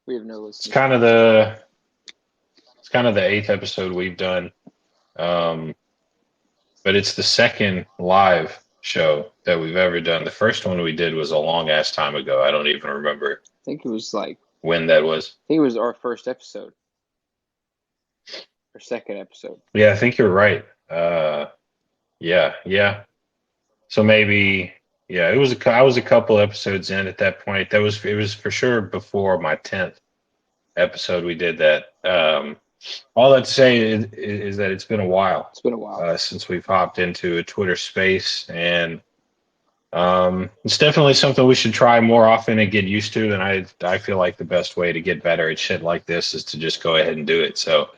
We have no It's listeners. kind of the it's kind of the eighth episode we've done. Um, but it's the second live show that we've ever done. The first one we did was a long ass time ago. I don't even remember I think it was like when that was. I think it was our first episode or second episode. Yeah, I think you're right. Yeah. So maybe, yeah, I was a couple episodes in at that point. It was for sure before my 10th episode we did that. All that to say is that it's been a while It's been a while. since we've hopped into a Twitter space, and it's definitely something we should try more often and get used to. And I feel like the best way to get better at shit like this is to just go ahead and do it. So,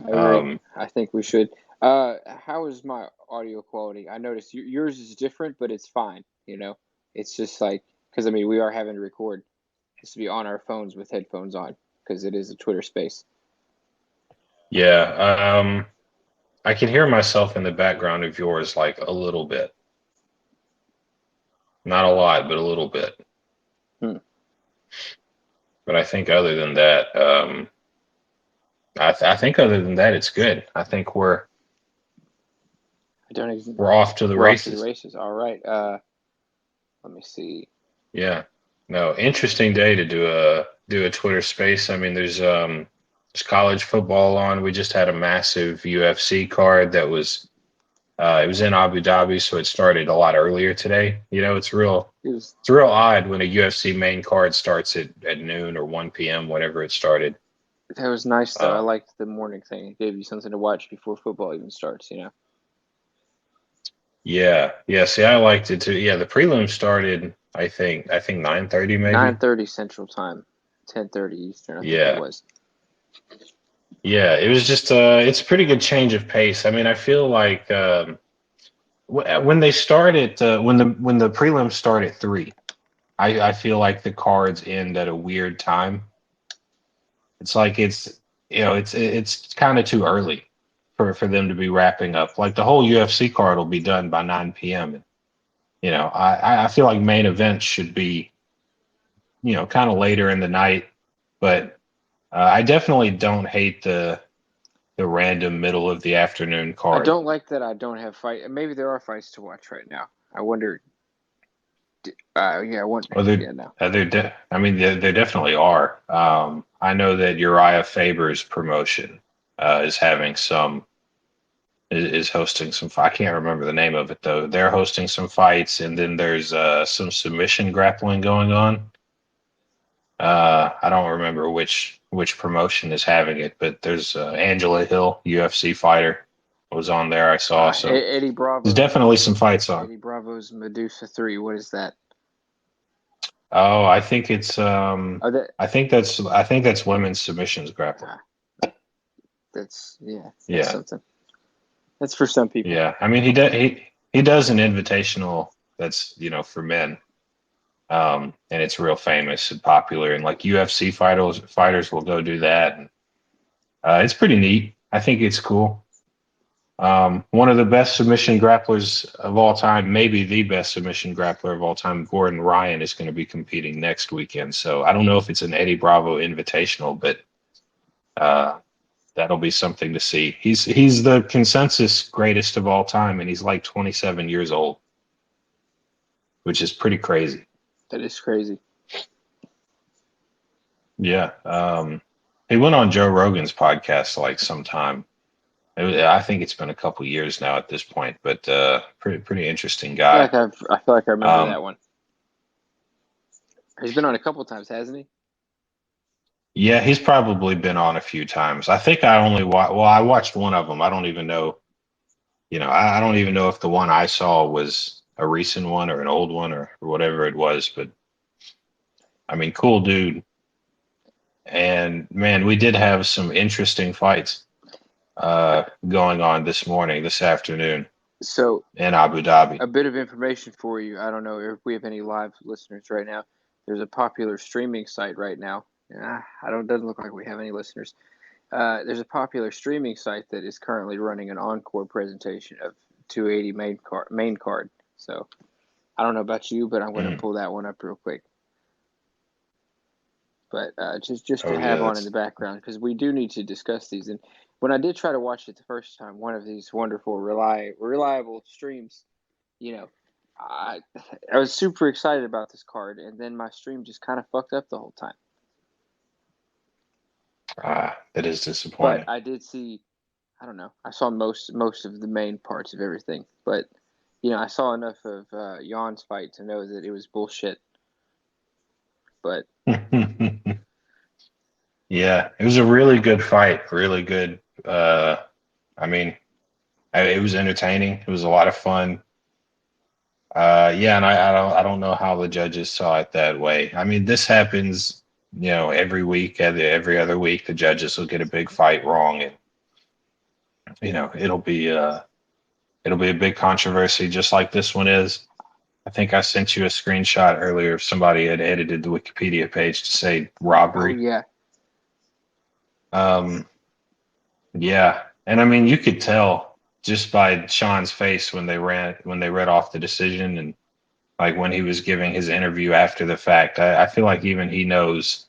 I agree. um, I think we should. How is my audio quality? I noticed yours is different, but it's fine. It's just like because I mean we are having to record this to be on our phones with headphones on because it is a Twitter space. yeah, I can hear myself in the background of yours like a little bit, not a lot, but a little bit. Hmm. But I think other than that, I think other than that, it's good. I think I don't even. we're off to the We're off to the races. races. All right. Let me see. Yeah. No, interesting day to do a Twitter space. I mean, there's college football on. We just had a massive UFC card that was it was in Abu Dhabi, so it started a lot earlier today. It was It's real odd when a UFC main card starts at noon or 1 p.m. whenever it started. that was nice though. I Um, liked the morning thing. It gave you something to watch before football even starts. yeah. See, I liked it too. Yeah, the prelim started. I think 9:30 maybe. 9:30 Central Time, 10:30 Eastern. I think it Yeah, was. yeah. It was just it's a pretty good change of pace. I mean, I feel like when they start at when the prelims start at 3, I feel like the cards end at a weird time. It's like it's kind of too early for them to be wrapping up. Like the whole UFC card will be done by 9 p.m. And, I feel like main events should be kind of later in the night, but I definitely don't hate the random middle of the afternoon I card. don't like that I don't have fight. Maybe there are fights to watch right now. I wonder. Yeah, I wonder. Well, Yeah, no. I mean, there definitely are. I know that Uriah Faber's promotion is having some is hosting some. I can't remember the name of it though. They're hosting some fights, and then there's some submission grappling going on. I don't remember which promotion is having it, but there's Angela Hill, UFC fighter, was on there. I saw, so Eddie there's Bravo. definitely some fights on. Eddie Bravo's Medusa 3. What is that? Oh, I think it's Oh, that. I think that's women's submissions grappling. Ah, that's yeah. That's Yeah, something. That's for some people. yeah. I mean, he does an invitational that's for men, and it's real famous and popular, and like UFC fighters will go do that, and it's pretty neat. I think it's cool. One of the best submission grapplers of all time, maybe the best submission grappler of all time, Gordon Ryan, is going to be competing next weekend. So I don't know if it's an Eddie Bravo Invitational, but uh, that'll be something to see. He's the consensus greatest of all time, and he's like 27 years old, which is pretty crazy. That is crazy. Yeah. He went on Joe Rogan's podcast like sometime. I think it's been a couple years now at this point, but pretty interesting guy. I feel like I remember Um, that one. He's been on a couple times, hasn't he? Yeah, he's probably been on a few times. I think I only well, I watched one of them. I don't even know, I don't even know if the one I saw was a recent one or an old one or whatever it was. But I mean, cool dude. And man, we did have some interesting fights going on this afternoon So in Abu Dhabi. a bit of information for you. I don't know if we have any live listeners right now. There's a popular streaming site right now. I don't. Doesn't look like we have any listeners. There's a popular streaming site that is currently running an encore presentation of 280 main card. So I don't know about you, but I'm going to Mm. pull that one up real quick. but just Oh to yeah, have on in that's the background because we do need to discuss these. And when I did try to watch it the first time, one of these wonderful, reliable streams, you know, I I was super excited about this card, and then my stream just kind of fucked up the whole time. that is But disappointing. I did see, I don't know, I saw most of the main parts of everything, but I saw enough of Jan's fight to know that it was bullshit. But Yeah, it was a really good fight. Really good. I mean, it was entertaining. It was a lot of fun. Yeah, and I don't know how the judges saw it that way. I mean, this happens, every week, every other week, the judges will get a big fight wrong, and it'll be a big controversy, just like this one is. I think I sent you a screenshot earlier of somebody had edited the Wikipedia page to say oh robbery. yeah, Um, yeah, and I mean, you could tell just by Sean's face when they read off the decision, and like when he was giving his interview after the fact. I feel like even he knows,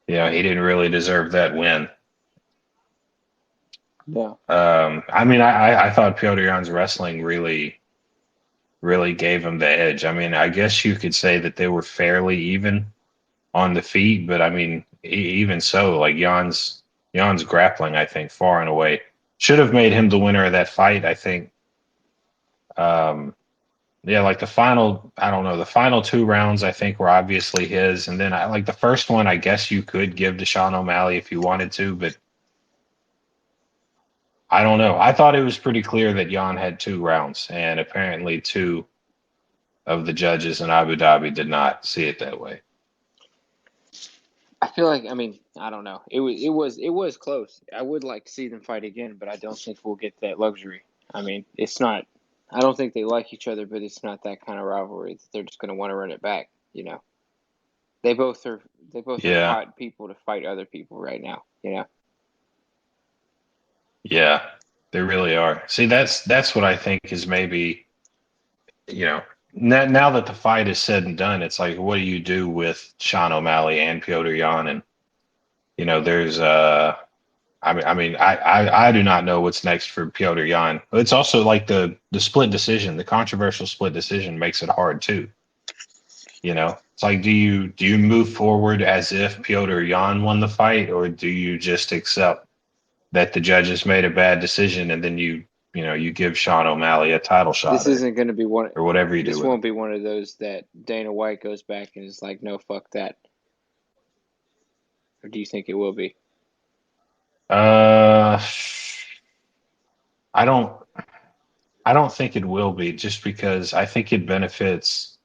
he didn't really deserve that win. yeah. I mean, I thought Piotr Jan's wrestling really, really gave him the edge. I mean, I guess you could say that they were fairly even on the feet, but I mean, even so, like Jan's grappling, I think, far and away should have made him the winner of that fight. I think. Um, yeah, like I don't know, the final two rounds I think were obviously his, and then I like the first one. I guess you could give to Sean O'Malley if you wanted to, but I don't know. I thought it was pretty clear that Jan had two rounds, and apparently two of the judges in Abu Dhabi did not see it that way. I feel like I don't know. It was close. I would like to see them fight again, but I don't think we'll get that luxury. I mean, it's not. I don't think they like each other, but it's not that kind of rivalry that they're just going to want to run it back. They both are. They both are Yeah, hot people to fight other people right now. yeah, they really are. See, that's what I think is maybe, you know, now that the fight is said and done, it's like, what do you do with Sean O'Malley and Piotr Jan? And there's I do not know what's next for Piotr Jan. It's also like the split decision, the controversial split decision makes it hard too. It's like, do you move forward as if Piotr Jan won the fight, or do you just accept that the judges made a bad decision and then you give Sean O'Malley a title This shot, or isn't going to be one. or whatever you do This with him? won't be one of those that Dana White goes back and is like, "No, fuck that." Or do you think it will be? Uh, I don't I don't think it will be, just because I think it benefits.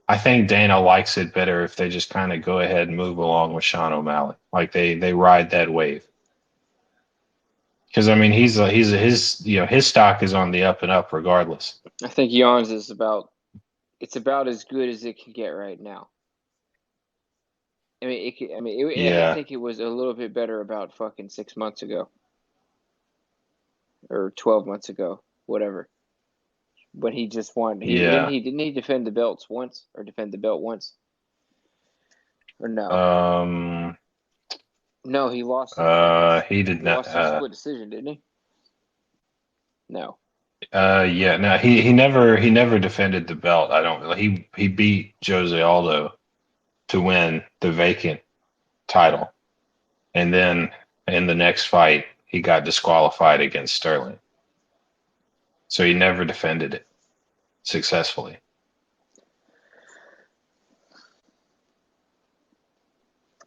I think Dana likes it better if they just kind of go ahead and move along with Sean O'Malley, like they ride that wave. Because I mean, his stock is on the up and up regardless. I think Yawns is about. It's about as good as it can get right now. I mean, it. I Yeah, think it was a little bit better about fucking 6 months ago or 12 months ago, whatever. When he just won, yeah. he didn't he defend the belts once or defend the belt once or no? Um, No, he lost in fucking. he did He not. lost in split decision, didn't he? No. Yeah. No, he never defended the belt. I don't. He beat Jose Aldo to win the vacant title, and then in the next fight he got disqualified against Sterling. So he never defended it successfully.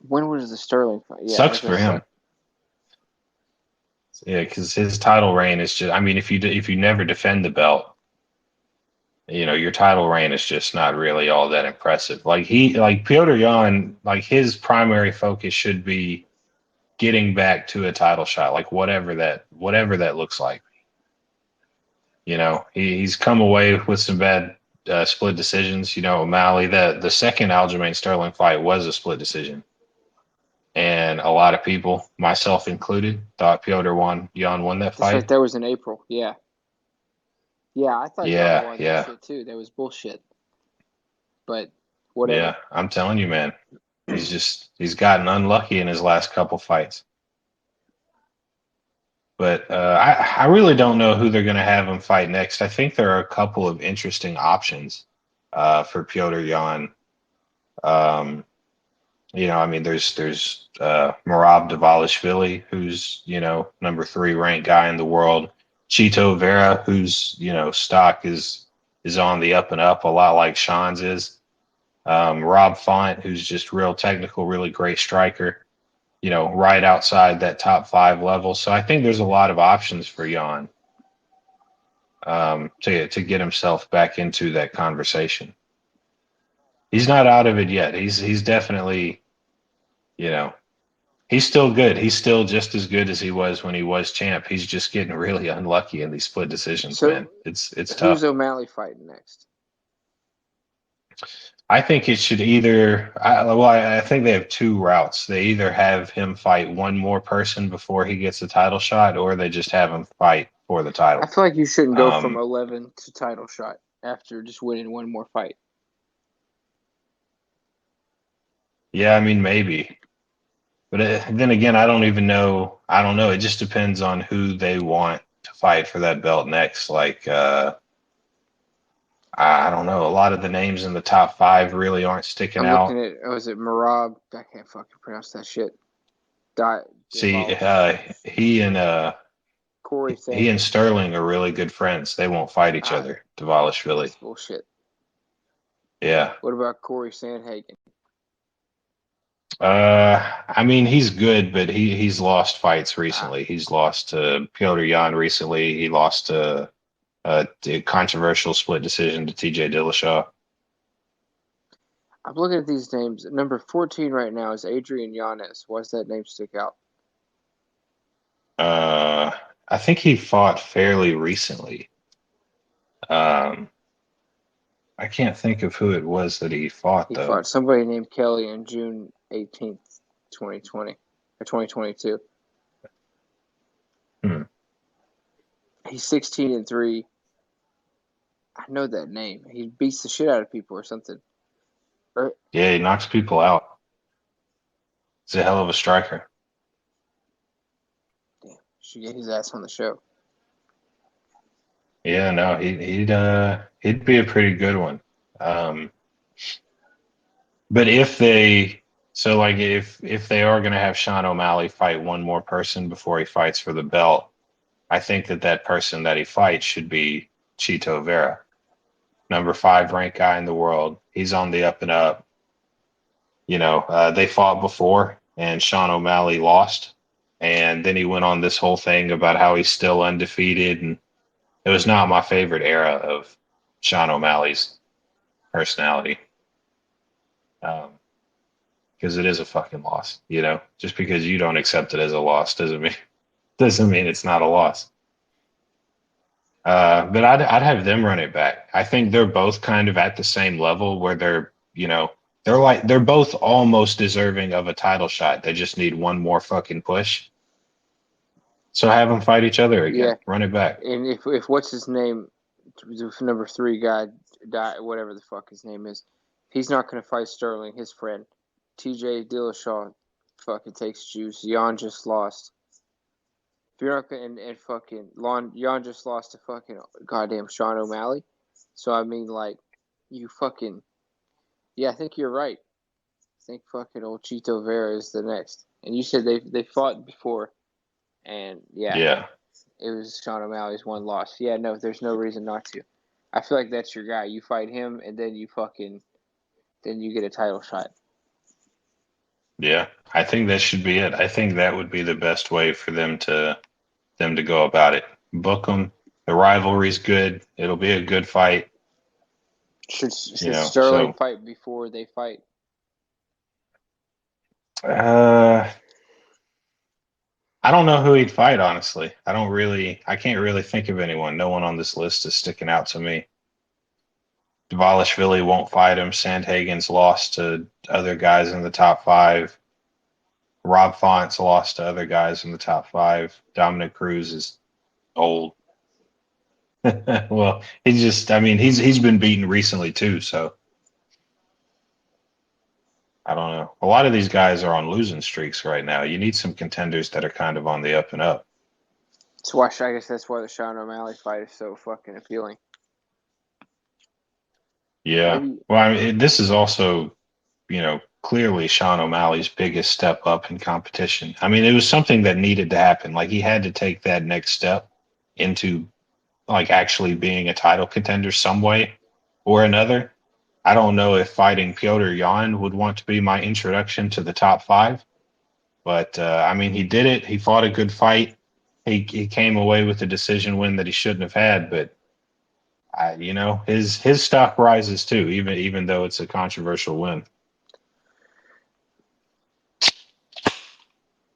When was the Sterling fight? Yeah, Sucks as I for said, him. Yeah, because his title reign is just. I mean, if you never defend the belt, your title reign is just not really all that impressive. Like Piotr Jan, like his primary focus should be getting back to a title shot, like whatever that looks like. He's come away with some bad split decisions. O'Malley, the second Aljamain Sterling fight was a split decision. And a lot of people, myself included, thought Jan won that that's right. fight. That was in April. Yeah, yeah. I thought Jan Yeah, won that yeah, shit too. That was bullshit. But whatever. yeah. I'm telling you, man. He's gotten unlucky in his last couple fights. But I really don't know who they're going to have him fight next. I think there are a couple of interesting options for Piotr Jan. I mean, there's Merab Dvalishvili, who's number 3 ranked guy in the world. Chito Vera, whose stock is on the up and up, a lot like Sean's is. Rob Font, who's just real technical, really great striker. Right outside that top 5 level. So I think there's a lot of options for Jan to get himself back into that conversation. He's not out of it yet. He's definitely, he's still good. He's still just as good as he was when he was champ. He's just getting really unlucky in these split decisions, man. It's tough. Who's O'Malley fighting next? I think it should I think they have 2 routes. They either have him fight one more person before he gets a title shot, or they just have him fight for the title. I feel like you shouldn't go from 11 to title shot after just winning one more fight. Yeah, I mean, maybe. But then again, I don't even know. I don't know. It just depends on who they want to fight for that belt next. Like, I don't know. A lot of the names in the top 5 really aren't sticking out. I'm looking at, was it Merab? I can't fucking pronounce that shit. See, he and Sterling are really good friends. They won't fight each other. Dvalishvili. That's bullshit. Yeah. What about Corey Sandhagen? I mean, he's good, but he's lost fights recently. He's lost to Piotr Jan recently. He lost to a controversial split decision to TJ Dillashaw. I'm looking at these names. Number 14 right now is Adrian Yanez. Why does that name stick out? I think he fought fairly recently. I can't think of who it was that he fought, though. He fought somebody named Kelly on June 18th, 2020, or 2022. He's 16-3. I know that name. He beats the shit out of people or something. Right? Yeah, he knocks people out. He's a hell of a striker. Damn, should get his ass on the show. Yeah, no, he'd be a pretty good one. But if they are going to have Sean O'Malley fight one more person before he fights for the belt, I think that person that he fights should be Chito Vera, number 5 ranked guy in the world. He's on the up and up. They fought before, and Sean O'Malley lost, and then he went on this whole thing about how he's still undefeated, and it was not my favorite era of Sean O'Malley's personality. Because it is a fucking loss, Just because you don't accept it as a loss doesn't mean it's not a loss. But I'd have them run it back. I think they're both kind of at the same level where they're both almost deserving of a title shot. They just need one more fucking push. So have them fight each other again. Yeah. Run it back. And if what's his name, number 3 guy, whatever the fuck his name is, he's not going to fight Sterling, his friend. TJ Dillashaw fucking takes juice. Jan just lost. If you're not going and fucking Jan just lost to fucking goddamn Sean O'Malley. So I mean, like, you fucking, yeah, I think you're right. I think fucking old Chito Vera is the next. And you said they fought before, and yeah, it was Sean O'Malley's one loss. Yeah, no, there's no reason not to. I feel like that's your guy. You fight him, and then you get a title shot. Yeah, I think that should be it. I think that would be the best way for them to go about it. Book them. The rivalry's good. It'll be a good fight. Should Sterling fight before they fight? I don't know who he'd fight, honestly. I can't really think of anyone. No one on this list is sticking out to me. Dvalishvili won't fight him. Sandhagen's lost to other guys in the top 5. Rob Font's lost to other guys in the top 5. Dominic Cruz is old. Well, he's been beaten recently too, so. I don't know. A lot of these guys are on losing streaks right now. You need some contenders that are kind of on the up and up. So I guess that's why the Sean O'Malley fight is so fucking appealing. Yeah. Maybe. Well, I mean, this is also, clearly Sean O'Malley's biggest step up in competition. I mean, it was something that needed to happen. Like he had to take that next step into like actually being a title contender some way or another. I don't know if fighting Piotr Yan would want to be my introduction to the top five, but I mean, he did it. He fought a good fight. He came away with a decision win that he shouldn't have had, but his stock rises too, even though it's a controversial win.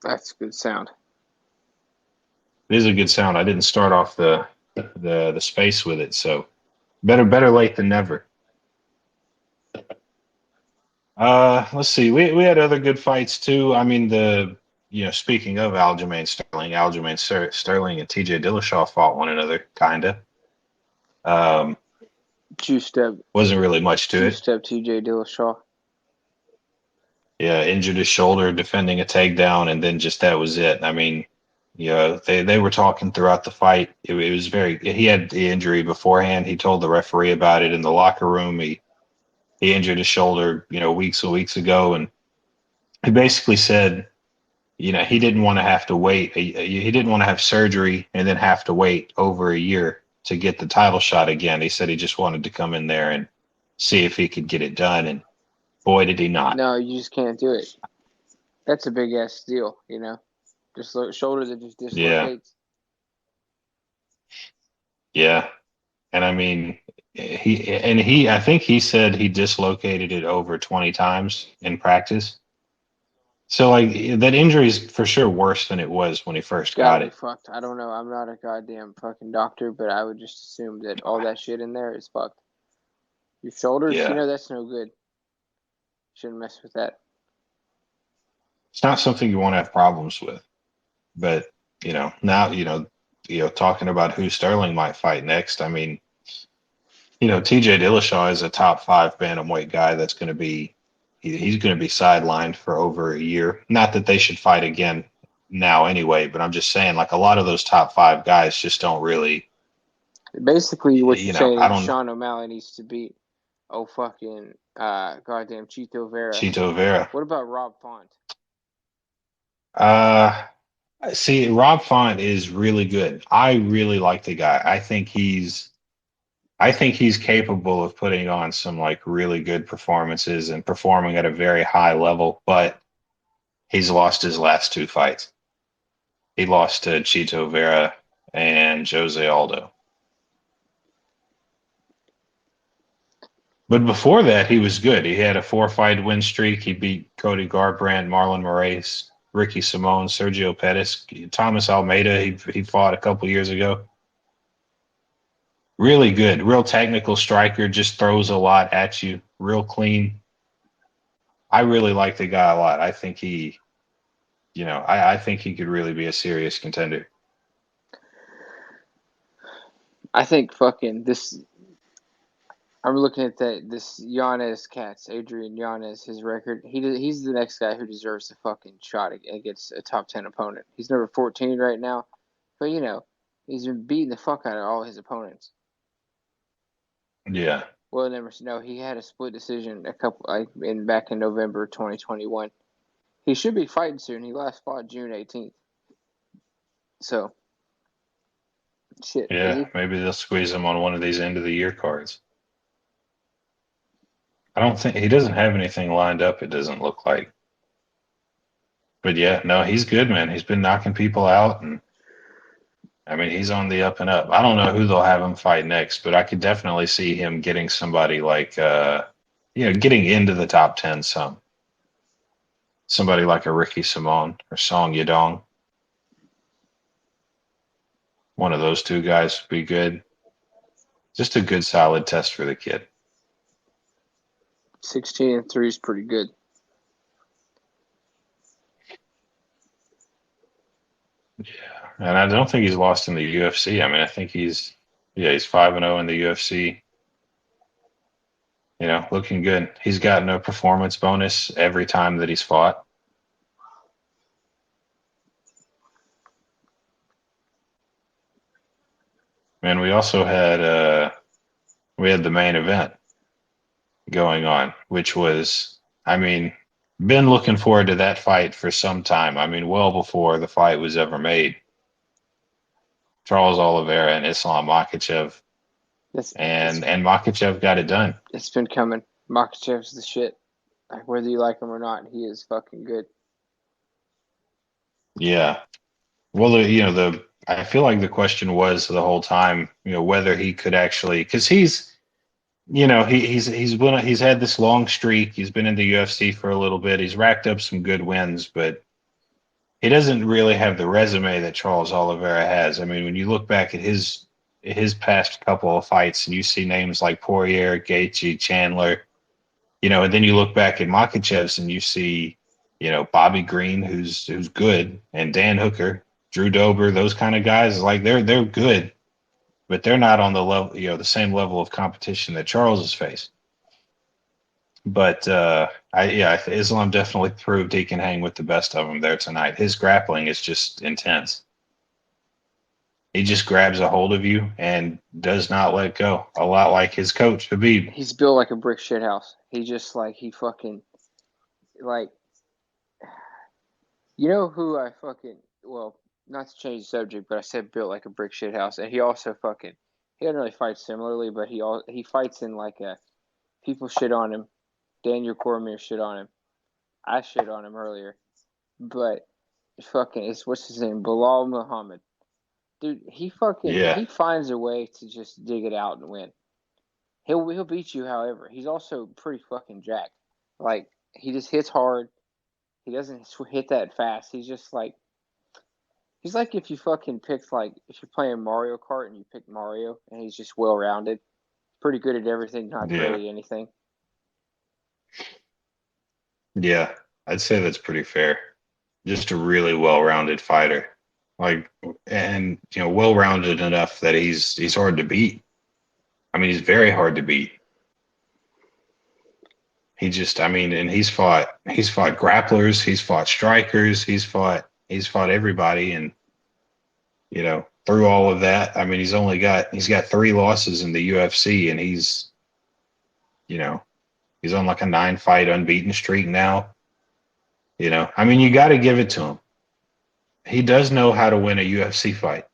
That's good sound. It is a good sound. I didn't start off the space with it, so better late than never. Let's see. We had other good fights too. I mean, speaking of Aljamain Sterling and TJ Dillashaw fought one another, kinda. Two-step. Wasn't really much to it. Two-step TJ Dillashaw. Yeah, injured his shoulder defending a takedown, and then just that was it. I mean, they were talking throughout the fight. It was he had the injury beforehand. He told the referee about it in the locker room. He injured his shoulder, weeks and weeks ago, and he basically said, he didn't want to have to wait. He didn't want to have surgery and then have to wait over a year to get the title shot again. He said he just wanted to come in there and see if he could get it done, and boy, did he not. No, you just can't do it. That's a big ass deal, Just shoulder that just dislocates. Yeah. And I mean, I think he said he dislocated it over 20 times in practice. So like that injury is for sure worse than it was when he first got it. Fucked. I don't know. I'm not a goddamn fucking doctor, but I would just assume that all that shit in there is fucked. Your shoulders, that's no good. Shouldn't mess with that. It's not something you want to have problems with. But, now, talking about who Sterling might fight next, I mean, TJ Dillashaw is a top 5 bantamweight guy that's going to be he's going to be sidelined for over a year. Not that they should fight again now anyway, but I'm just saying, like, a lot of those top 5 guys just don't really. Basically, what you're saying is Sean O'Malley needs to beat goddamn Chito Vera. What about Rob Font? See, Rob Font is really good. I really like the guy. I think he's capable of putting on some like really good performances and performing at a very high level, but he's lost his last 2 fights. He lost to Chito Vera and Jose Aldo. But before that, he was good. He had a 4-fight win streak. He beat Cody Garbrandt, Marlon Moraes, Ricky Simon, Sergio Pettis, Thomas Almeida. He fought a couple years ago. Really good, real technical striker, just throws a lot at you, real clean. I really like the guy a lot. I think I think he could really be a serious contender. I think fucking this. I'm looking at this Yanez Adrian Yanez, his record. He's the next guy who deserves a fucking shot against a top 10 opponent. He's number 14 right now, but he's been beating the fuck out of all his opponents. Yeah. Well, he had a split decision back in November 2021. He should be fighting soon. He last fought June 18th. So, shit. Yeah, maybe they'll squeeze him on one of these end of the year cards. I don't think he doesn't have anything lined up. It doesn't look like. But yeah, no, he's good, man. He's been knocking people out, and I mean, he's on the up and up. I don't know who they'll have him fight next, but I could definitely see him getting somebody like, getting into the top 10 some. Somebody like a Ricky Simon or Song Yadong. One of those 2 guys would be good. Just a good, solid test for the kid. 16-3 is pretty good. Yeah, and I don't think he's lost in the UFC. I mean, I think he's 5-0 in the UFC. looking good. He's gotten a performance bonus every time that he's fought. And we also had the main event going on, which was, I mean, been looking forward to that fight for some time. I mean, well before the fight was ever made. Charles Oliveira and Islam Makhachev, and Makhachev got it done. It's been coming. Makhachev's the shit. Like, whether you like him or not, he is fucking good. Yeah. Well, I feel like the question was the whole time, whether he could actually, because he's he's had this long streak. He's been in the UFC for a little bit. He's racked up some good wins, but he doesn't really have the resume that Charles Oliveira has. I mean, when you look back at his past couple of fights and you see names like Poirier, Gaethje, Chandler, and then you look back at Makhachev's and you see, Bobby Green, who's good, and Dan Hooker, Drew Dober, those kind of guys, like they're good, but they're not on the level, the same level of competition that Charles has faced. But Islam definitely proved he can hang with the best of them there tonight. His grappling is just intense. He just grabs a hold of you and does not let go. A lot like his coach, Habib. He's built like a brick shithouse. He just he fucking like. You know who I fucking not to change the subject, but I said built like a brick shithouse, and he also he doesn't really fight similarly, but he fights in like a people shit on him. Daniel Cormier shit on him. I shit on him earlier, but it's what's his name, Bilal Muhammad. Dude, he finds a way to just dig it out and win. He'll beat you, however. He's also pretty fucking jacked. Like, he just hits hard. He doesn't hit that fast. He's just he's like if you fucking picked if you're playing Mario Kart and you pick Mario and he's just well rounded, pretty good at everything, not great at anything. Yeah, I'd say that's pretty fair. Just a really well-rounded fighter, and well-rounded enough that he's hard to beat. I mean, he's very hard to beat. And he's fought grapplers, he's fought strikers, he's fought everybody, and through all of that, I mean, he's got 3 losses in the UFC, and he's on like a 9-fight unbeaten streak now. I mean, you got to give it to him. He does know how to win a UFC fight.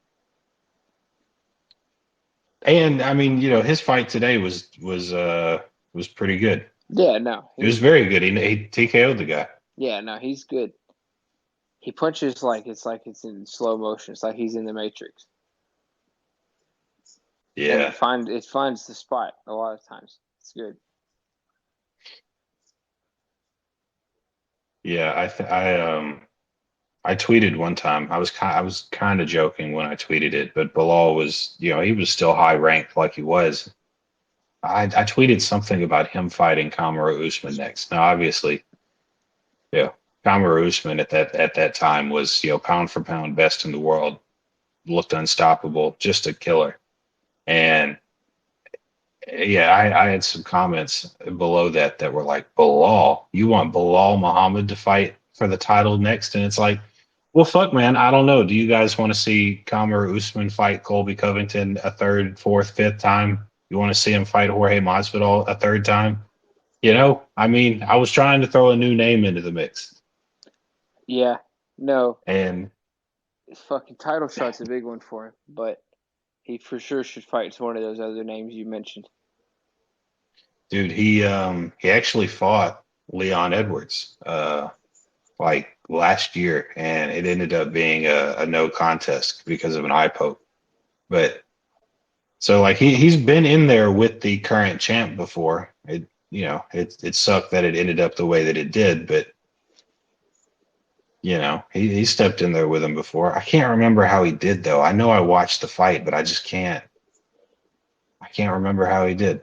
And I mean, his fight today was pretty good. Yeah, no. It was very good. He TKO'd the guy. Yeah, no, he's good. He punches like it's in slow motion. It's like he's in the Matrix. Yeah. And it finds the spot a lot of times. It's good. Yeah, I tweeted one time. I was kind of joking when I tweeted it, but Bilal was, he was still high ranked like he was. I tweeted something about him fighting Kamaru Usman next. Now, obviously, Kamaru Usman at that time was, pound for pound best in the world, looked unstoppable, just a killer. And I had some comments below that were like, Bilal, you want Bilal Muhammad to fight for the title next? And it's like, well, fuck, man, I don't know. Do you guys want to see Kamaru Usman fight Colby Covington a 3rd, 4th, 5th time? You want to see him fight Jorge Masvidal a 3rd time? I mean, I was trying to throw a new name into the mix. Yeah, no. And his fucking title shot's a big one for him, but he for sure should fight one of those other names you mentioned. Dude, he actually fought Leon Edwards like last year, and it ended up being a no contest because of an eye poke. But so he's been in there with the current champ before. It sucked that it ended up the way that it did, but he stepped in there with him before. I can't remember how he did though. I know I watched the fight, but I just can't remember how he did.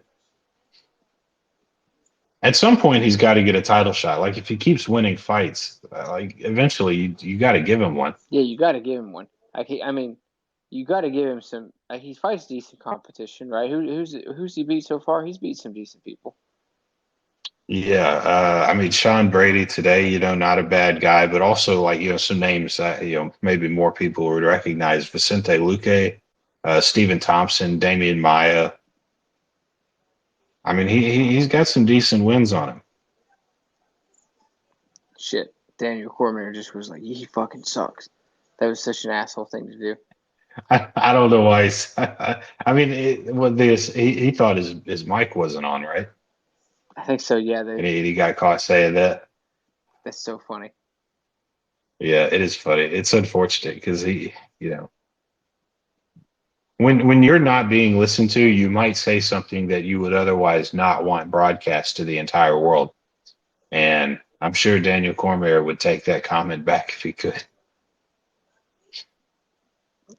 At some point, he's got to get a title shot. Like, if he keeps winning fights, eventually you got to give him one. Yeah, you got to give him one. I mean, you got to give him some. He fights decent competition, right? Who's he beat so far? He's beat some decent people. Yeah, I mean Sean Brady today, not a bad guy, but also like some names that maybe more people would recognize: Vicente Luque, Stephen Thompson, Damian Maya. I mean he's got some decent wins on him. Shit, Daniel Cormier just was like, he fucking sucks. That was such an asshole thing to do. I don't know why. I mean, what this he thought his mic wasn't on, right? I think so. Yeah, And he got caught saying that. that's so funny. Yeah, it is funny. It's unfortunate because when you're not being listened to, you might say something that you would otherwise not want broadcast to the entire world. And I'm sure Daniel Cormier would take that comment back if he could.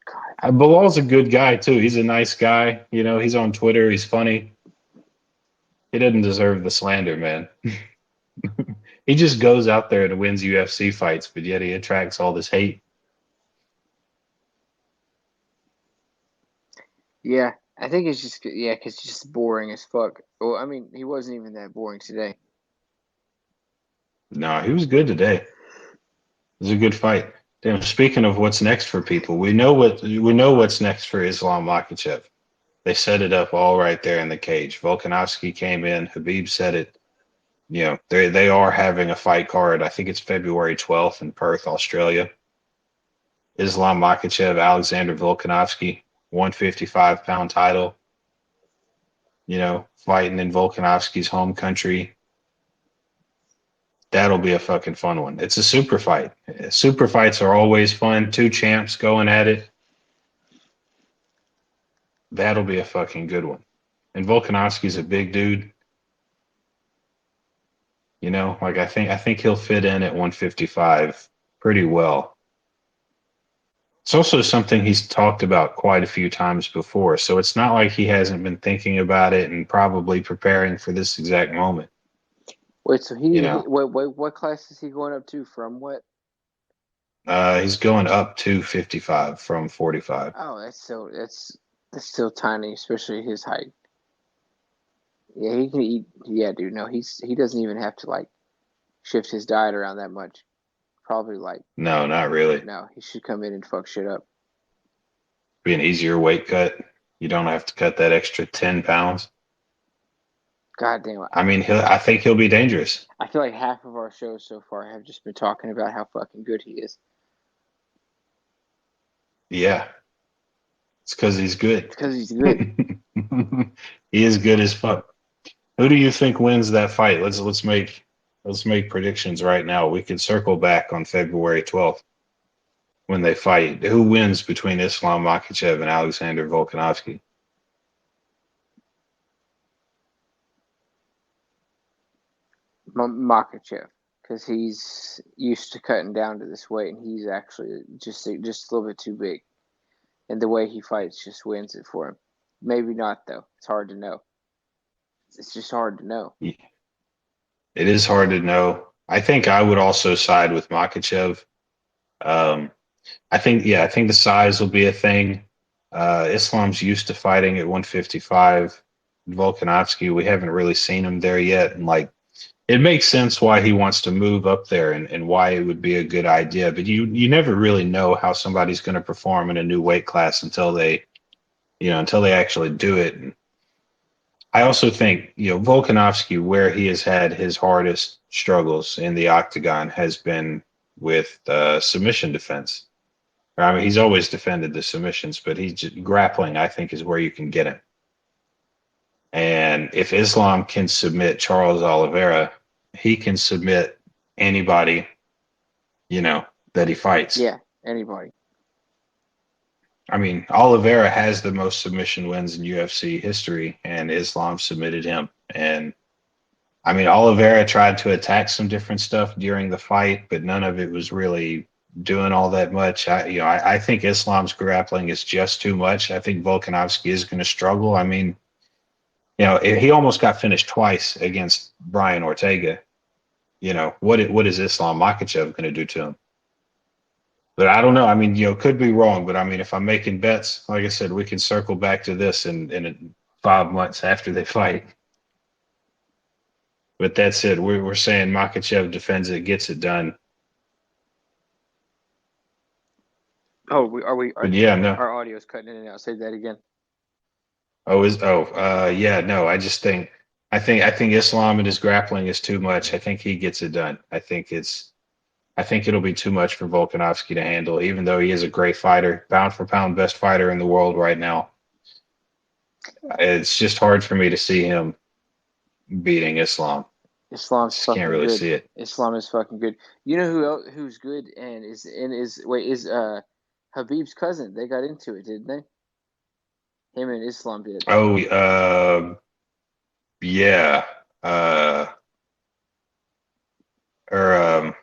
God. Bilal's a good guy too. He's a nice guy. He's on Twitter. He's funny. He doesn't deserve the slander, man. He just goes out there and wins UFC fights, but yet he attracts all this hate. Yeah, I think it's just because it's just boring as fuck. Well, I mean, he wasn't even that boring today. No, he was good today. It was a good fight. Damn, speaking of what's next for people, we know what's next for Islam Makhachev. They set it up all right there in the cage. Volkanovski came in. Habib said it. They are having a fight card. I think it's February 12th in Perth, Australia. Islam Makhachev, Alexander Volkanovski, 155-pound title. Fighting in Volkanovski's home country. That'll be a fucking fun one. It's a super fight. Super fights are always fun. Two champs going at it. That'll be a fucking good one. And Volkanovski's a big dude. Like I think he'll fit in at 155 pretty well. It's also something he's talked about quite a few times before, so it's not like he hasn't been thinking about it and probably preparing for this exact moment. Wait, so what class is he going up to from what? He's going up to 55 from 45. Oh, that's still tiny, especially his height. Yeah, he can eat. Yeah, dude. No, he doesn't even have to like shift his diet around that much. Probably like No, not really. no, he should come in and fuck shit up. Be an easier weight cut. You don't have to cut that extra 10 pounds. God damn it. I mean, I think he'll be dangerous. I feel like half of our shows so far have just been talking about how fucking good he is. Yeah. It's because he's good. It's because he's good. He is good as fuck. Who do you think wins that fight? Let's make predictions right now. We can circle back on February 12th when they fight. Who wins between Islam Makhachev and Alexander Volkanovski? Makachev, because he's used to cutting down to this weight, and he's actually just a little bit too big. And the way he fights just wins it for him. Maybe not though. It's hard to know. It's just hard to know. It is hard to know. I think I would also side with Makhachev. I think the size will be a thing. Islam's used to fighting at 155. Volkanovski, we haven't really seen him there yet, and like it makes sense why he wants to move up there and why it would be a good idea. But you never really know how somebody's going to perform in a new weight class until they actually do it. And I also think Volkanovski, where he has had his hardest struggles in the octagon, has been with submission defense. I mean, he's always defended the submissions, but he's just, grappling, I think, is where you can get him. And if Islam can submit Charles Oliveira, he can submit anybody, that he fights. Yeah, anybody. I mean, Oliveira has the most submission wins in UFC history, and Islam submitted him. And I mean, Oliveira tried to attack some different stuff during the fight, but none of it was really doing all that much. I think Islam's grappling is just too much. I think Volkanovski is going to struggle. I mean, he almost got finished twice against Brian Ortega. What is Islam Makhachev going to do to him? But I don't know. I mean, could be wrong. But I mean, if I'm making bets, like I said, we can circle back to this in 5 months after they fight. But that's it. We're saying Makachev defends it, gets it done. Oh, But yeah, no. our audio's cutting in and out. Say that again. Yeah, no. I think Islam and his grappling is too much. I think he gets it done. I think it'll be too much for Volkanovski to handle, even though he is a great fighter, pound for pound best fighter in the world right now. It's just hard for me to see him beating Islam. Islam's Just can't fucking really good. see it. Islam is fucking good. You know who's good and is Habib's cousin. They got into it, didn't they? Him and Islam did. Oh, yeah. Uh,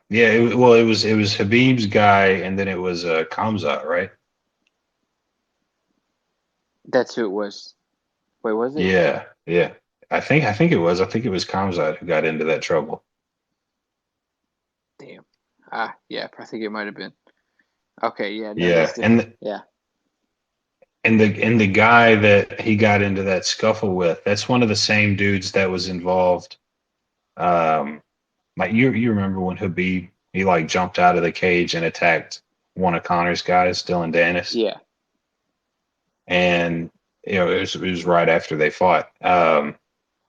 yeah. It was Habib's guy, and then it was Kamzat, right? That's who it was. Wait, was it? Yeah, yeah. I think it was. I think it was Kamzat who got into that trouble. Damn. Yeah. I think it might have been. Okay. Yeah. No, Yeah, that's different. Yeah. and the guy that he got into that scuffle with, that's one of the same dudes that was involved. Um, like you remember when Habib he like jumped out of the cage and attacked one of Connor's guys, Dylan Dennis, Yeah. and it was right after they fought.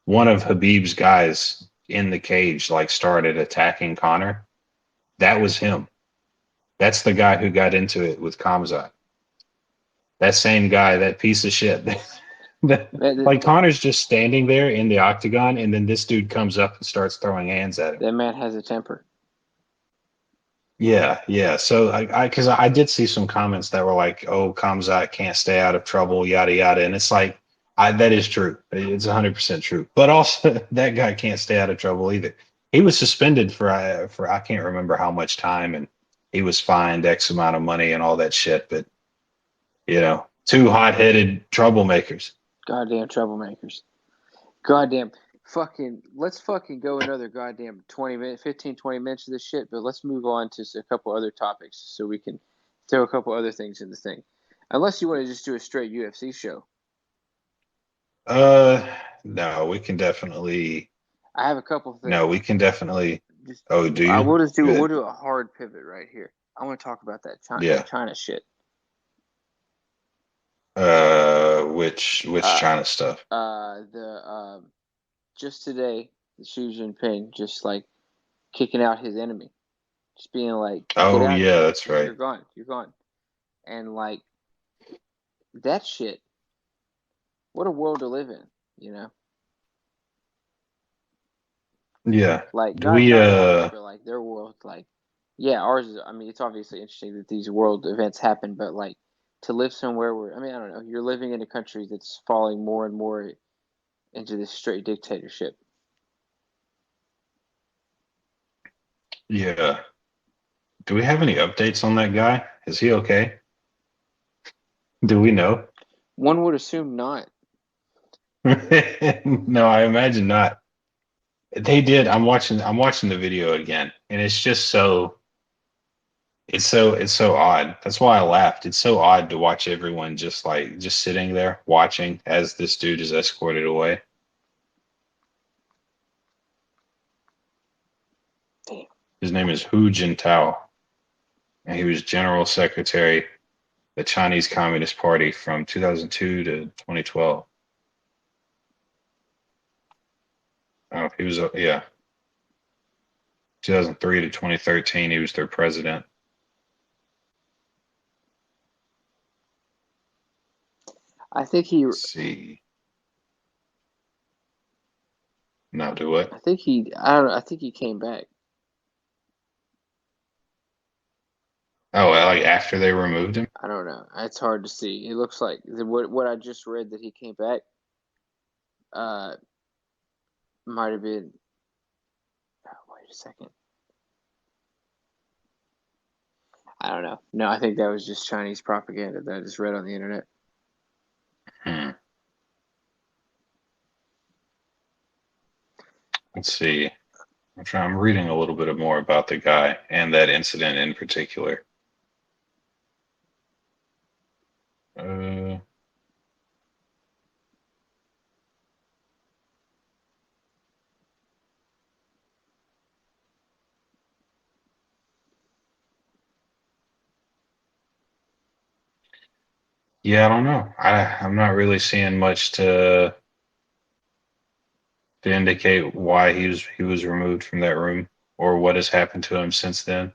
One of Habib's guys in the cage like started attacking Connor. That was him. That's the guy who got into it with Kamzat. That same guy, that piece of shit. Like Connor's just standing there in the octagon, and then this dude comes up and starts throwing hands at him. That man has a temper. Yeah, yeah. So because I did see some comments that were like, "Oh, Kamzat can't stay out of trouble," yada yada, and it's like, that is true. It's 100% true. But also, that guy can't stay out of trouble either. He was suspended for I can't remember how much time, and he was fined X amount of money and all that shit. But two hot-headed troublemakers. Goddamn troublemakers. Goddamn. Let's fucking go another goddamn 20 minutes, 15, 20 minutes of this shit, but let's move on to a couple other topics so we can throw a couple other things in the thing. Unless you want to just do a straight UFC show. No, we can definitely. I have a couple things. No, we can definitely. Just, Oh, do you? We'll do a hard pivot right here. I want to talk about that China shit. Which China stuff? Just today, Xi Jinping just like kicking out his enemy, just being like, "Oh yeah, that's right. You're gone," and like that shit. What a world to live in, you know. Yeah. Like not ours, but like their world. Like, yeah, ours is. I mean, it's obviously interesting that these world events happen, but like to live somewhere where, I mean, I don't know, you're living in a country that's falling more and more into this straight dictatorship. Yeah. Do we have any updates on that guy? Is he okay? Do we know? One would assume not. No, I imagine not. They did. I'm watching the video again, and it's just it's so odd. That's why I laughed. It's so odd to watch everyone just sitting there watching as this dude is escorted away. Damn. His name is Hu Jintao, and he was general secretary of the Chinese Communist Party from 2002 to 2012. Oh, he was, yeah. 2003 to 2013, he was their president. I think he. Let's see. No, do what? I think he. I don't know. I think he came back. Oh, like after they removed him? I don't know. It's hard to see. It looks like what I just read that he came back. Might have been. Oh, wait a second. I don't know. No, I think that was just Chinese propaganda that I just read on the internet. Let's see. I'm reading a little bit more about the guy and that incident in particular. Yeah, I don't know. I'm not really seeing much to indicate why he was removed from that room or what has happened to him since then.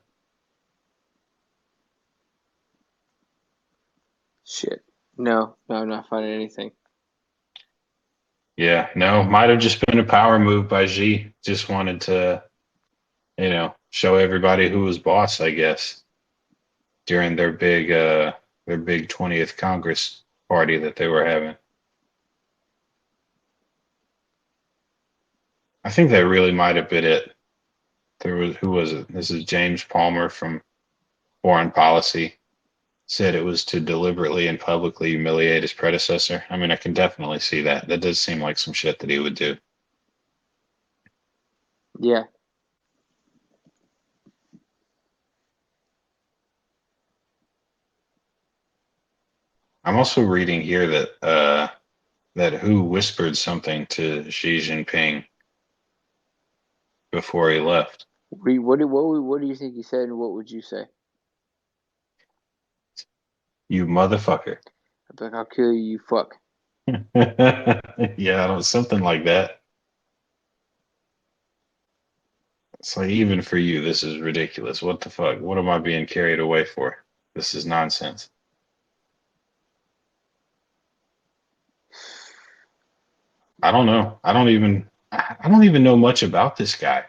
Shit. No, I'm not finding anything. Yeah, no, might have just been a power move by Xi. Just wanted to, show everybody who was boss, I guess, during their big 20th Congress party that they were having. I think that really might have been it. Who was it? This is James Palmer from Foreign Policy. Said it was to deliberately and publicly humiliate his predecessor. I mean, I can definitely see that. That does seem like some shit that he would do. Yeah. I'm also reading here that who whispered something to Xi Jinping before he left. What do you think he said, and what would you say? You motherfucker. I'd be like, I'll kill you, you fuck. Yeah, I don't, something like that. It's like, even for you, this is ridiculous. What the fuck? What am I being carried away for? This is nonsense. I don't know. I don't even know much about this guy.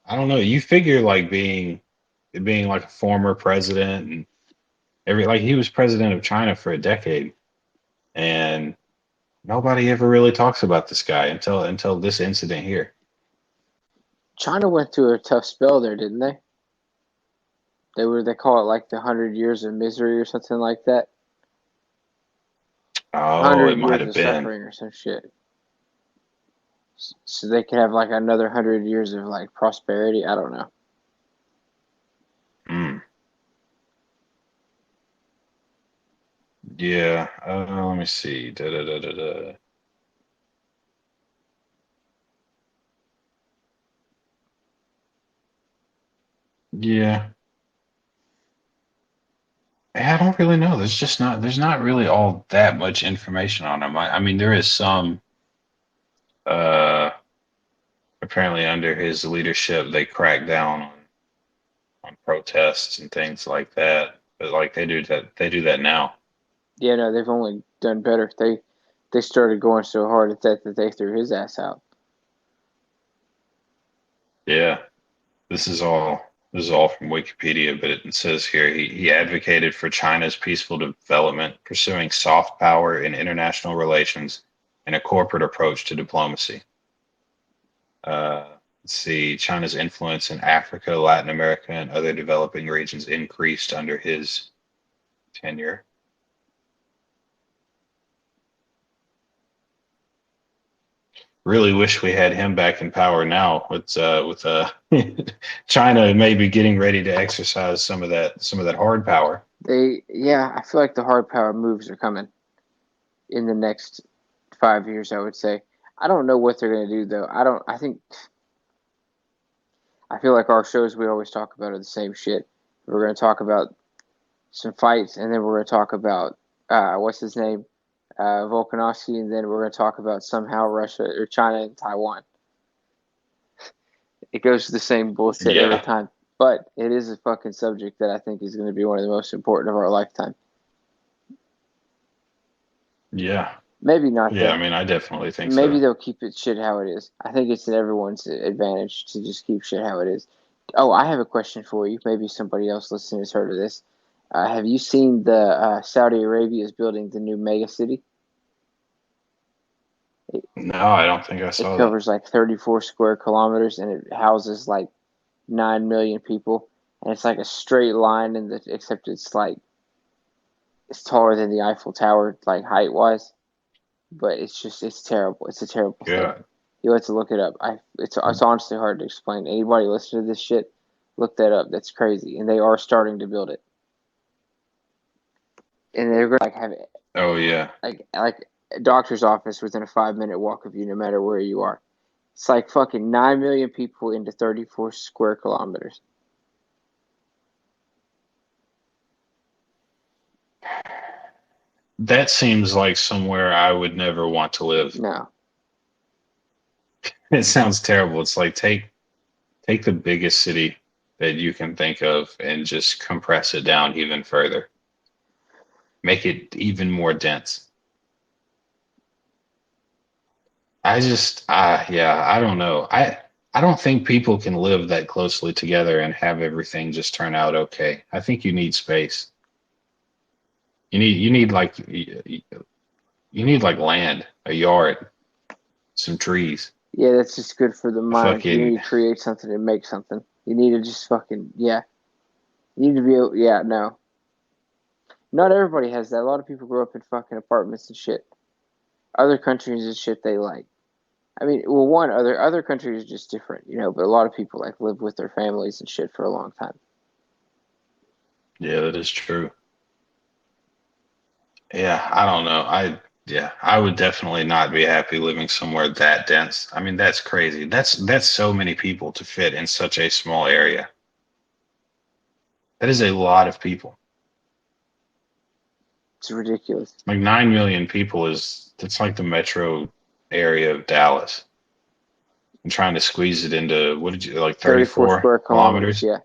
I don't know. You figure like being like a former president and like he was president of China for a decade and nobody ever really talks about this guy until this incident here. China went through a tough spell there, didn't they? They call it like the 100 years of misery or something like that. Oh, Hundred it might years have of been. suffering or some shit. So they could have like another 100 years of like prosperity. I don't know. Mm, yeah. Let me see. Da, da, da, da, da. Yeah. I don't really know. There's not really all that much information on him. I mean, there is some. Uh, Apparently, under his leadership, they cracked down on protests and things like that. But like they do that now. Yeah, no, they've only done better. They started going so hard at that they threw his ass out. Yeah, this is all from Wikipedia, but it says here he advocated for China's peaceful development, pursuing soft power in international relations and a corporate approach to diplomacy. Let's see, China's influence in Africa, Latin America, and other developing regions increased under his tenure. Really wish we had him back in power now with China maybe getting ready to exercise some of that hard power. Yeah, I feel like the hard power moves are coming in the next 5 years. I would say. I don't know what they're gonna do though. I don't. I feel like our shows we always talk about are the same shit. We're gonna talk about some fights, and then we're gonna talk about what's his name, Volkanovski, and then we're gonna talk about somehow Russia or China and Taiwan. It goes to the same bullshit every Yeah, time. But it is a fucking subject that I think is going to be one of the most important of our lifetime. yeah, Maybe not yeah. I though. mean, I definitely think Maybe so. they'll keep it shit how it is. I think it's in everyone's advantage to just keep shit how it is. Oh, I have a question for you. Maybe somebody else listening has heard of this. Have you seen the Saudi Arabia is building the new mega city? It, No, I don't think I it saw that. covers like 34 square kilometers and it houses like 9 million people. And it's like a straight line, except it's taller than the Eiffel Tower, like height wise. But it's terrible. It's a terrible thing. Good. You have to look it up. It's honestly hard to explain. Anybody listening to this shit, look that up. That's crazy, and they are starting to build it. And they're gonna like have it Oh yeah, like a doctor's office within a 5 minute walk of you, no matter where you are. It's like fucking 9 million people into 34 square kilometers. That seems like somewhere I would never want to live. No. It sounds terrible. It's like take the biggest city that you can think of and just compress it down even further. Make it even more dense. Yeah, I don't know. I don't think people can live that closely together and have everything just turn out okay. I think you need space. You need like land, a yard, some trees. Yeah, that's just good for the A mind. You fucking need to create something and make something. You need to just fucking, yeah. You need to be able, yeah, no. Not everybody has that. A lot of people grow up in fucking apartments and shit. Other countries and shit they like. I mean, well, one, other countries are just different, but a lot of people like live with their families and shit for a long time. Yeah, that is true. Yeah, I don't know. I would definitely not be happy living somewhere that dense. I mean, that's crazy. That's so many people to fit in such a small area. That is a lot of people. It's ridiculous. Like 9 million people that's like the metro area of Dallas. I'm trying to squeeze it into what did you like 34 34 square kilometers, kilometers? yeah.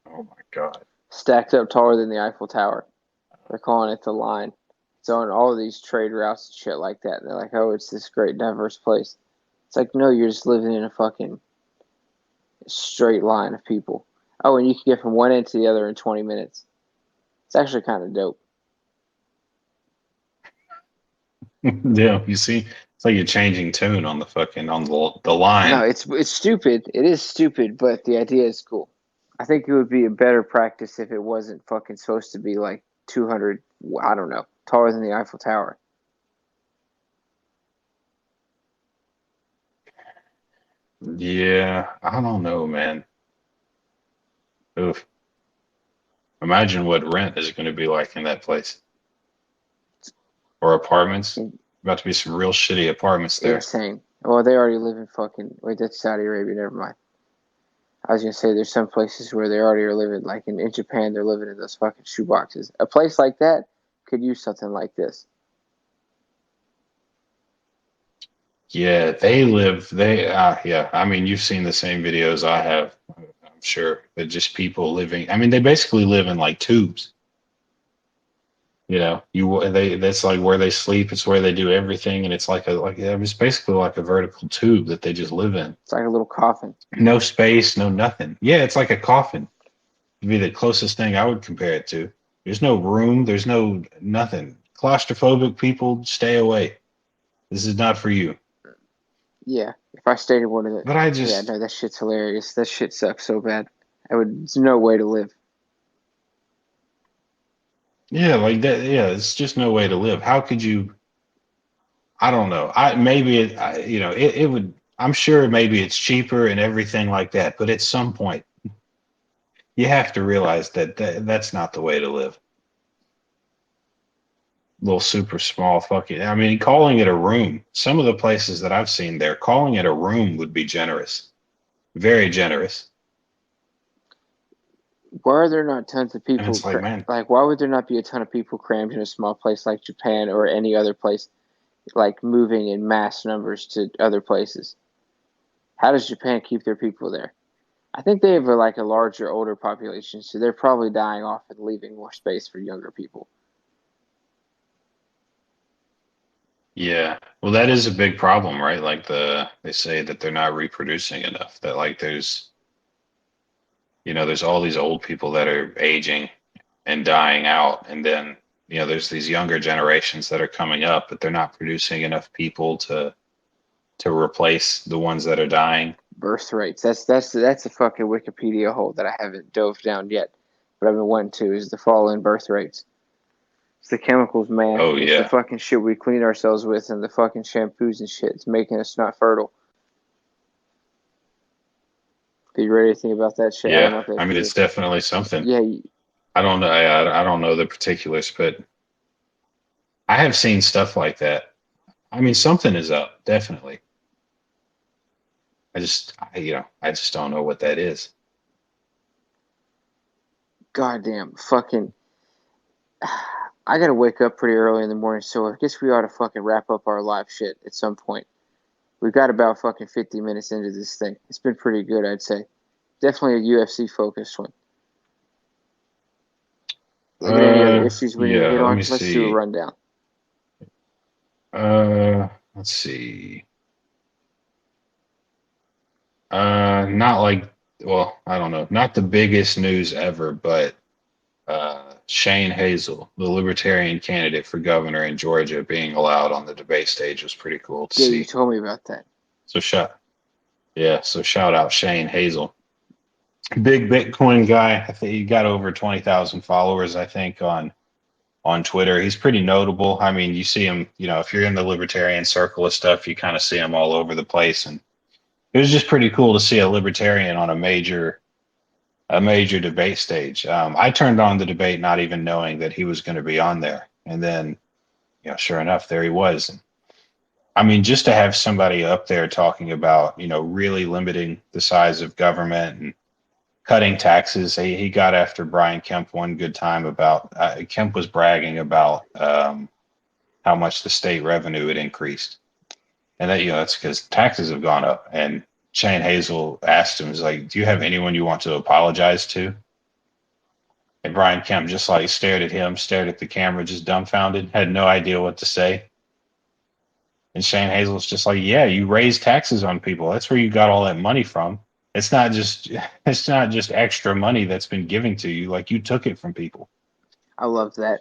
Oh my God. Stacked up taller than the Eiffel Tower. They're calling it the line. It's on all of these trade routes and shit like that. And they're like, oh, it's this great diverse place. It's like, no, you're just living in a fucking straight line of people. Oh, and you can get from one end to the other in 20 minutes. It's actually kind of dope. Yeah, you see, it's like you're changing tune on the No, line. it's stupid. It is stupid, but the idea is cool. I think it would be a better practice if it wasn't fucking supposed to be like 200, I don't know, taller than the Eiffel Tower. Yeah, I don't know, man. Oof. Imagine what rent is going to be like in that place or apartments. About to be some real shitty apartments there. Insane. Well, they already live in fucking. Wait, that's Saudi Arabia. Never mind. I was gonna say there's some places where they already are living, like in Japan, they're living in those fucking shoeboxes. A place like that could use something like this. Yeah, yeah. I mean, you've seen the same videos I have, I'm sure. But just people living, I mean, they basically live in like tubes. That's like where they sleep. It's where they do everything, and it's it's basically like a vertical tube that they just live in. It's like a little coffin. No space, no nothing. Yeah, it's like a coffin. Would be the closest thing I would compare it to. There's no room. There's no nothing. Claustrophobic people, stay away. This is not for you. Yeah, if I stayed in one of the, But I yeah, just, no, that shit's hilarious. That shit sucks so bad. There's no way to live. yeah, like that. Yeah, it's just no way to live. How could you? I don't know. I maybe it, I, you know, it would. I'm sure maybe it's cheaper and everything like that. But at some point, you have to realize that's not the way to live. Little super small fucking. I mean, calling it a room. Some of the places that I've seen there, calling it a room would be generous, very generous. Why are there not tons of And people? it's like, man, Like, why would there not be a ton of people crammed in a small place like Japan or any other place, like moving in mass numbers to other places? How does Japan keep their people there? I think they have like a larger, older population, so they're probably dying off and leaving more space for younger people. yeah. Well, that is a big problem, right? Like they say that they're not reproducing enough. That like there's all these old people that are aging and dying out, and then there's these younger generations that are coming up, but they're not producing enough people to replace the ones that are dying. Birth rates. That's a fucking Wikipedia hole that I haven't dove down yet, but I've been wanting to. Is the fall in birth rates? It's the chemicals, man. Oh It's the yeah. fucking shit we clean ourselves with, and the fucking shampoos and shit. It's making us not fertile. Are you ready to think about that shit? I don't know Yeah. if that's I mean, true. it's definitely something. Yeah, I don't know. I don't know the particulars, but I have seen stuff like that. I mean, something is up, definitely. I just don't know what that is. goddamn fucking. I got to wake up pretty early in the morning, so I guess we ought to fucking wrap up our live shit at some point. We've got about fucking 50 minutes into this thing. It's been pretty good, I'd say. Definitely a UFC focused one. Are there any other issues we need to Yeah, hit let on? me Let's do a see. rundown. Let's see. Not like, well, I don't know, not the biggest news ever, but Shane Hazel, the Libertarian candidate for governor in Georgia, being allowed on the debate stage was pretty cool to Yeah, you see. told me about that. So shout out Shane Hazel. Big Bitcoin guy. I think he got over 20,000 followers, I think, on Twitter. He's pretty notable. I mean, you see him, if you're in the libertarian circle of stuff, you kind of see him all over the place. And it was just pretty cool to see a libertarian on a major debate stage. I turned on the debate not even knowing that he was going to be on there. And then, sure enough, there he was. And, I mean, just to have somebody up there talking about, really limiting the size of government and cutting taxes. He got after Brian Kemp one good time about Kemp was bragging about how much the state revenue had increased. And that, that's because taxes have gone up. And Shane Hazel asked him, he's like, do you have anyone you want to apologize to? And Brian Kemp just like stared at him, stared at the camera, just dumbfounded, had no idea what to say. And Shane Hazel's just like, yeah, you raised taxes on people. That's where you got all that money from. It's not just extra money that's been given to you. Like you took it from people. I love that.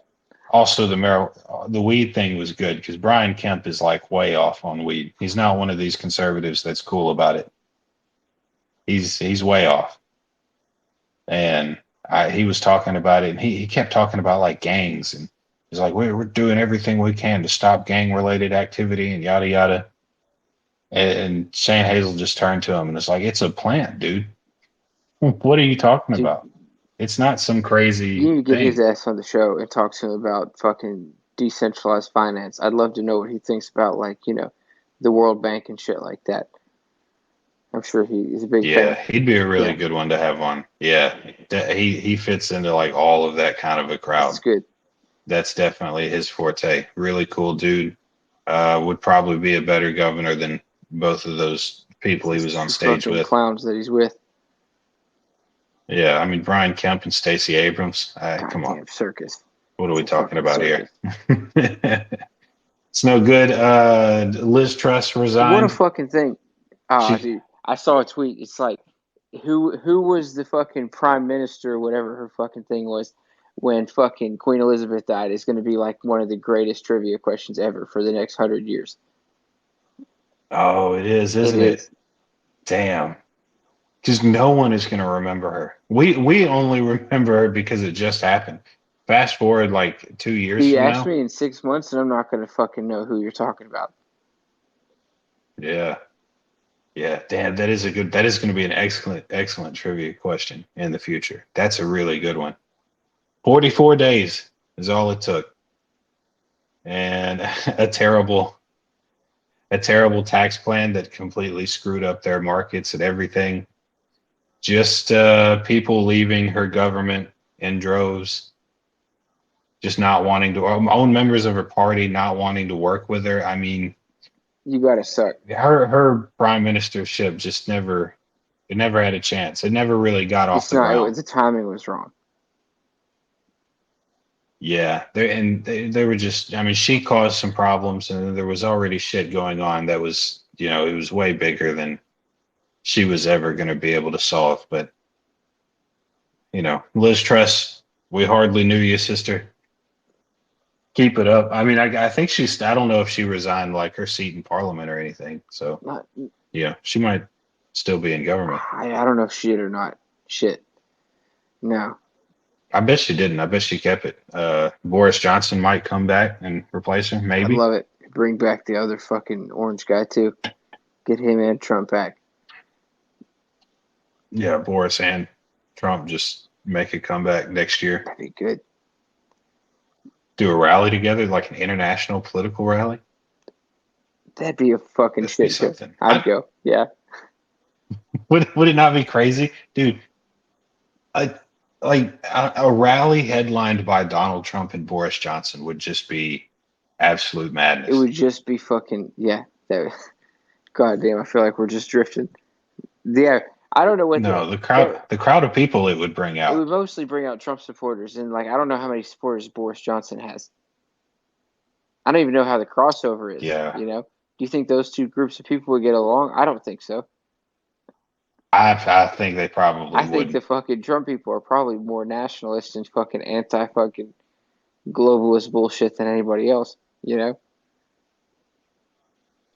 Also, the weed thing was good because Brian Kemp is like way off on weed. He's not one of these conservatives that's cool about it. He's way off. And he was talking about it, and he kept talking about like gangs, and he's like, we're doing everything we can to stop gang related activity and yada yada. And Shane Hazel just turned to him and was like, it's a plant, dude. What are you talking Dude, about? It's not some you crazy need to get his thing. ass on the show and talk to him about fucking decentralized finance. I'd love to know what he thinks about, like, the World Bank and shit like that. I'm sure he's a big Yeah, fan. he'd be a really Yeah, good one to have on. Yeah, he fits into like all of that kind of a that's crowd. good. That's definitely his forte. Really cool dude. Would probably be a better governor than both of those people he These was on two stage fucking with. clowns that he's with. Yeah, I mean Brian Kemp and Stacey Abrams. Come on, Goddamn circus. what are It's we a talking fucking about here? circus. It's no good. Liz Truss What a resigned. fucking thing. Ah, She, dude. I saw a tweet. It's like, who was the fucking prime minister, whatever her fucking thing was, when fucking Queen Elizabeth died? Is going to be like one of the greatest trivia questions ever for the next 100 years. oh, it is, It isn't it? is. Damn. Because no one is going to remember her. We only remember her because it just happened. Fast forward like 2 years He from asked now. me in 6 months, and I'm not going to fucking know who you're talking about. Yeah. Yeah. Damn, that is going to be an excellent trivia question in the future. That's a really good one. 44 days is all it took. And a terrible tax plan that completely screwed up their markets and everything. Just people leaving her government in droves, just not wanting to own members of her party, not wanting to work with her. I mean, You got to suck. her prime ministership just it never had a chance. It never really got off It's the not. ground. The timing was wrong. Yeah, they were just. I mean, she caused some problems, and there was already shit going on that was, it was way bigger than she was ever going to be able to solve. But Liz Truss, we hardly knew you, sister. Keep it up. I mean, I think I don't know if she resigned like her seat in parliament or anything. So, Not. yeah, she might still be in government. I don't know if shit or not. Shit. No. I bet she didn't. I bet she kept it. Boris Johnson might come back and replace her, I'd maybe. love it. Bring back the other fucking orange guy too. Get him and Trump back. Yeah, Boris and Trump just make a comeback next year. That'd be good. Do a rally together, like an international political rally. That'd be a fucking That'd be shit show. something. I'd go. Yeah. Would it not be crazy, dude? like a rally headlined by Donald Trump and Boris Johnson would just be absolute It madness. would just be fucking God damn, I feel like we're just drifting. Yeah, I don't know what No, the crowd of people it would bring it would out. mostly bring out Trump supporters, and like I don't know how many supporters Boris Johnson has. I don't even know how the crossover is. Yeah. You know, do you think those two groups of people would get along? I don't think so. I think they probably I think the wouldn't. fucking Trump people are probably more nationalist and fucking anti fucking globalist bullshit than anybody else. You know?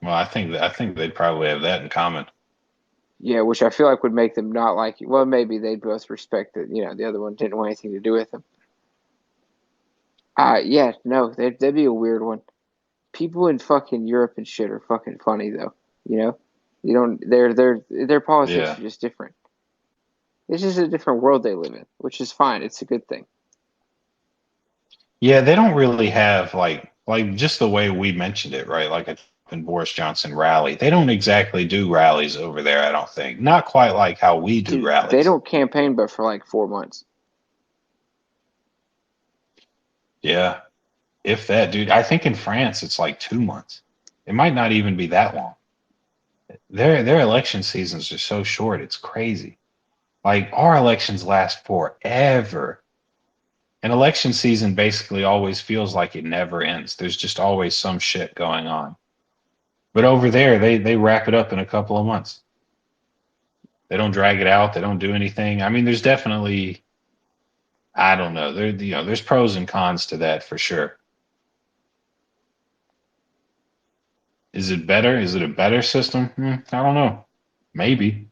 Well, I think they'd probably have that in common. Yeah, which I feel like would make them not like you. Well, maybe they'd both respect that. You know, the other one didn't want anything to do with them. Yeah, no, that'd be a weird one. People in fucking Europe and shit are fucking funny though. You know, you don't. Their politics Yeah. are just different. It's just a different world they live in, which is fine. It's a good thing. Yeah, they don't really have like just the way we mentioned it, right? Like a Trump and Boris Johnson rally. They don't exactly do rallies over there, I don't think. Not quite like how we do Dude, they rallies. don't campaign but for like 4 months. Yeah. If that, dude. I think in France it's like 2 months. It might not even be that long. Their election seasons are so short, it's crazy. Like our elections last forever. And election season basically always feels like it never ends. There's just always some shit going on. But over there, they wrap it up in a couple of months. They don't drag it out. They don't do anything. I mean, there's definitely, I don't know. There's pros and cons to that for sure. Is it better? Is it a better system? I don't know. Maybe,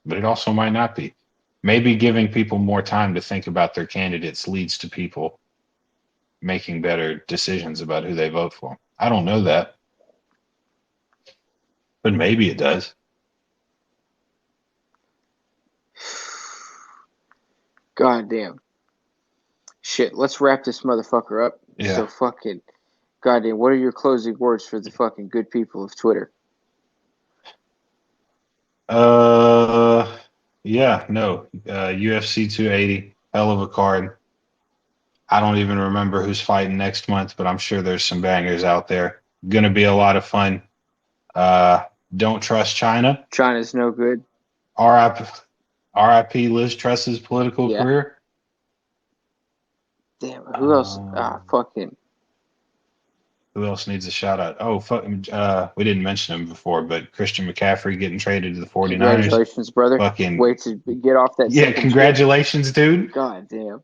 but it also might not be. Maybe giving people more time to think about their candidates leads to people making better decisions about who they vote for. I don't know that, but maybe it does. God damn. Shit, let's wrap this motherfucker up. So Yeah. fucking goddamn, what are your closing words for the fucking good people of Twitter? Uh, yeah, no. UFC 280, hell of a card. I don't even remember who's fighting next month, but I'm sure there's some bangers out there. Going to be a lot of fun. Uh, don't trust China. China's no good. RIP, RIP Liz Truss's political Yeah. career. Damn, who else? Fucking. Who else needs a shout out? Oh, fuck, we didn't mention him before, but Christian McCaffrey getting traded to the 49ers. Congratulations, brother. Fucking, Wait to get off that yeah, second trip. congratulations, dude. God damn.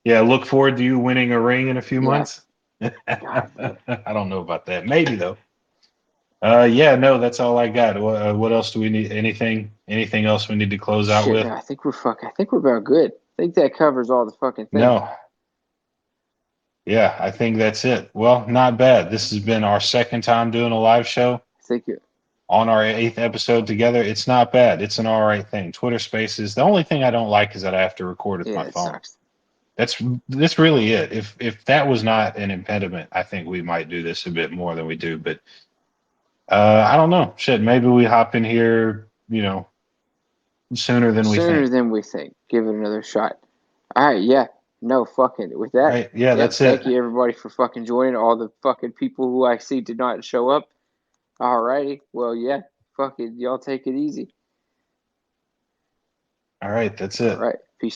Yeah, look forward to you winning a ring in a few Yeah. months. I don't know about that. Maybe though. Yeah, no, that's all I got. What else do we need? Anything else we need to close out Shit, with? no, I think we're about good. I think that covers all the fucking things. No. Yeah, I think that's it. Well, not bad. This has been our second time doing a live show Thank you. on our eighth episode together. It's not bad. It's an all right thing. Twitter Spaces. The only thing I don't like is that I have to record with my It phone. sucks. That's really it. If that was not an impediment, I think we might do this a bit more than we do. But I don't know. Shit, maybe we hop in here, sooner than we Sooner think. than we think. Give it another shot. All right, yeah. No, fucking with that. Right? Yeah, that's it. Thank you everybody for fucking joining. All the fucking people who I see did not show up. All righty. Well, yeah. Fucking y'all take it easy. All right, that's it. All right. Peace.